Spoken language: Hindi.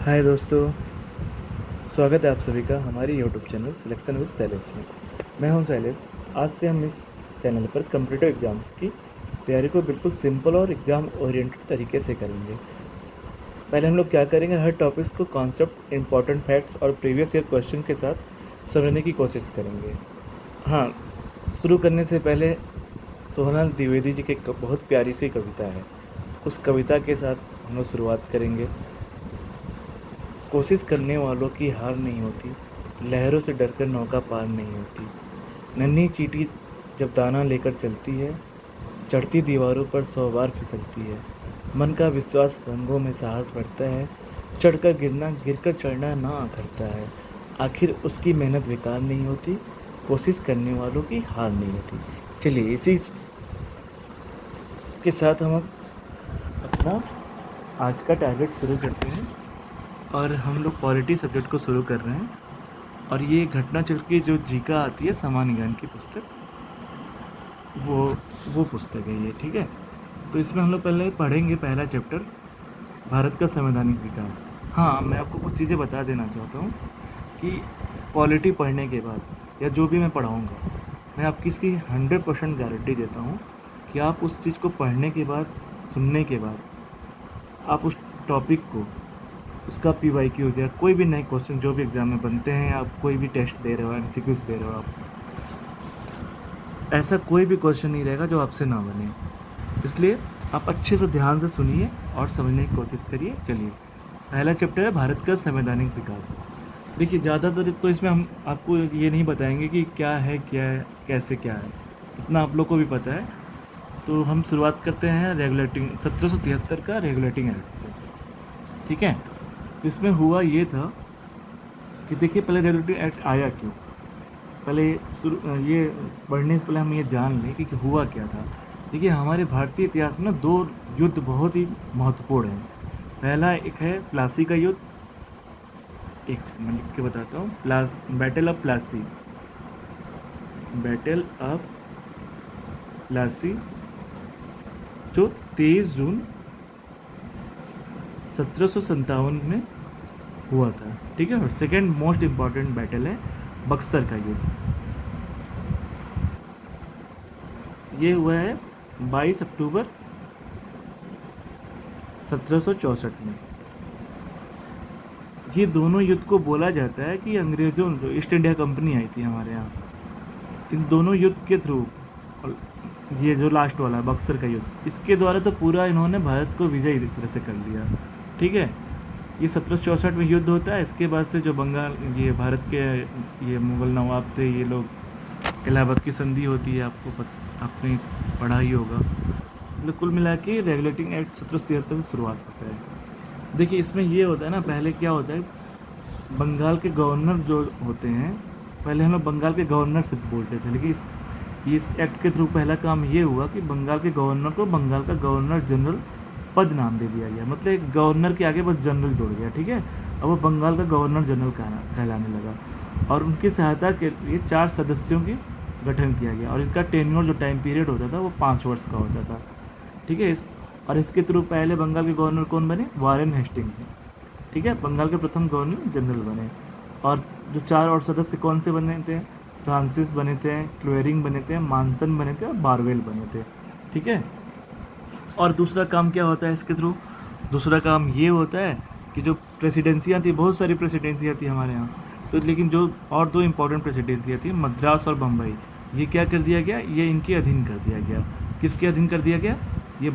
हाय दोस्तों, स्वागत है आप सभी का हमारी YouTube channel selection with Shailesh में। मैं हूं शैलेश। आज से हम इस चैनल पर कंप्यूटर एग्ज़ाम्स की तैयारी को बिल्कुल सिंपल और एग्ज़ाम ओरिएंटेड तरीके से करेंगे। पहले हम लोग क्या करेंगे, हर टॉपिक्स को कॉन्सेप्ट, इंपॉर्टेंट फैक्ट्स और प्रीवियस ईयर क्वेश्चन के साथ समझने की कोशिश करेंगे। हाँ, शुरू करने से पहले सोहनलाल द्विवेदी जी की एक बहुत प्यारी सी कविता है, उस कविता के साथ हम लोग शुरुआत करेंगे। कोशिश करने वालों की हार नहीं होती, लहरों से डरकर नौका पार नहीं होती। नन्ही चींटी जब दाना लेकर चलती है, चढ़ती दीवारों पर 100 बार फिसलती है। मन का विश्वास रंगों में साहस बढ़ता है, चढ़कर गिरना गिरकर चढ़ना ना करता है। आखिर उसकी मेहनत बेकार नहीं होती, कोशिश करने वालों की हार नहीं होती। चलिए इसी के साथ हम अपना आज का टारगेट शुरू करते हैं और हम लोग पॉलिटी सब्जेक्ट को शुरू कर रहे हैं। और ये घटना चक्र की जो जीका आती है सामान्य ज्ञान की पुस्तक, वो पुस्तक है ये, ठीक है। तो इसमें हम लोग पहले पढ़ेंगे पहला चैप्टर, भारत का संवैधानिक विकास। हाँ, मैं आपको कुछ चीज़ें बता देना चाहता हूँ कि पॉलिटी पढ़ने के बाद या जो भी मैं पढ़ाऊँगा, मैं आपकी इसकी 100% गारंटी देता हूँ कि आप उस चीज़ को पढ़ने के बाद, सुनने के बाद, आप उस टॉपिक को, उसका PYQ या कोई भी नए क्वेश्चन जो भी एग्ज़ाम में बनते हैं, आप कोई भी टेस्ट दे रहे हो, MCQs दे रहे हो, आप ऐसा कोई भी क्वेश्चन नहीं रहेगा जो आपसे ना बने। इसलिए आप अच्छे से ध्यान से सुनिए और समझने की कोशिश करिए। चलिए, पहला चैप्टर है भारत का संवैधानिक विकास। देखिए, ज़्यादातर तो इसमें हम आपको ये नहीं बताएंगे कि क्या है कैसे क्या है, इतना आप लोग को भी पता है। तो हम शुरुआत करते हैं रेगुलेटिंग 1773 का रेगुलेटिंग एक्ट से, ठीक है। तो इसमें हुआ ये था कि देखिए, पहले रेगुलेटिंग एक्ट आया क्यों, पहले ये पढ़ने से पहले हम ये जान लें कि हुआ क्या था। देखिए, हमारे भारतीय इतिहास में ना 2 युद्ध बहुत ही महत्वपूर्ण हैं। पहला एक है प्लासी का युद्ध, एक सेकंड मैं लिख के बताता हूँ। Battle of Plassey, battle of Plassey जो 23 जून 1757 में हुआ था, ठीक है। और सेकेंड मोस्ट इम्पॉर्टेंट बैटल है बक्सर का युद्ध। ये हुआ है 22 अक्टूबर 1764 में। ये दोनों युद्ध को बोला जाता है कि अंग्रेज़ों, जो ईस्ट इंडिया कंपनी आई थी हमारे यहाँ, इन दोनों युद्ध के थ्रू, और ये जो लास्ट वाला है बक्सर का युद्ध, इसके द्वारा तो पूरा इन्होंने भारत को विजयी तरह से कर लिया, ठीक है। ये 1764 में युद्ध होता है। इसके बाद से जो बंगाल, ये भारत के ये मुग़ल नवाब थे, ये लोग, इलाहाबाद की संधि होती है, आपने पढ़ा ही होगा। मतलब कुल मिला के रेगुलेटिंग एक्ट 1773 से शुरुआत होता है। देखिए, इसमें ये होता है ना, पहले क्या होता है, बंगाल के गवर्नर जो होते हैं, पहले हम लोग बंगाल के गवर्नर से बोलते थे, लेकिन इस एक्ट के थ्रू पहला काम ये हुआ कि बंगाल के गवर्नर को बंगाल का गवर्नर जनरल पद नाम दे दिया गया। मतलब एक गवर्नर के आगे बस जनरल जुड़ गया, ठीक है। अब वो बंगाल का गवर्नर जनरल कहलाने लगा। और उनकी सहायता के लिए 4 सदस्यों की गठन किया गया, और इनका टेन्योर, जो टाइम पीरियड होता था, वो 5 वर्ष का होता था, ठीक है। और इसके थ्रू पहले बंगाल के गवर्नर कौन बने, वारेन हेस्टिंग, ठीक है, बंगाल के प्रथम गवर्नर जनरल बने। और जो 4 और सदस्य कौन से बने थे, फ्रांसिस बने थे, क्लोएरिंग बने थे, मानसन बने थे और बारवेल बने थे, ठीक है। और दूसरा काम क्या होता है इसके थ्रू, दूसरा काम ये होता है कि जो प्रेसिडेंसियाँ थी, बहुत सारी प्रेसिडेंसियाँ थी हमारे यहाँ, तो लेकिन जो और 2 इम्पॉर्टेंट प्रेसिडेंसियाँ थी, मद्रास और बम्बई, ये क्या कर दिया गया, ये इनके अधीन कर दिया गया। किसके अधीन कर दिया गया, ये